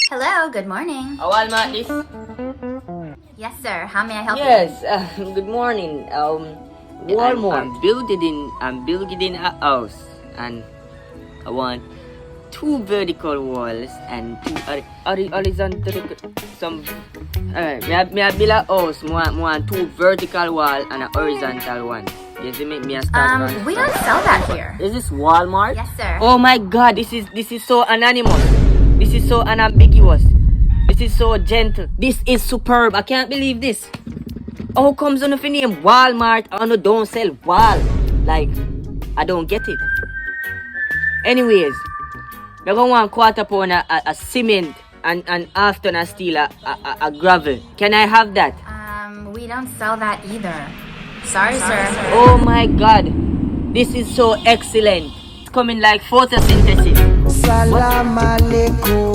Hello, good morning. Walmart this? Yes, sir. How may I help Yes, good morning. Walmart. I'm building a house and I want two vertical walls and two horizontal some me a build a house, me want two vertical wall and a horizontal one. You see me a start you? We don't sell that here. Is this Walmart? Yes, sir. Oh my god, this is so anonymous. This is so unambiguous. This is so gentle. This is superb. I can't believe this. How comes on the name Walmart and don't sell wall? Like, I don't get it. Anyways, we're going to want quarter pound a cement and after I steal a gravel. Can I have that? We don't sell that either. Sorry, sir. Oh my god. This is so excellent. It's coming like photosynthesis. Salam alaikum.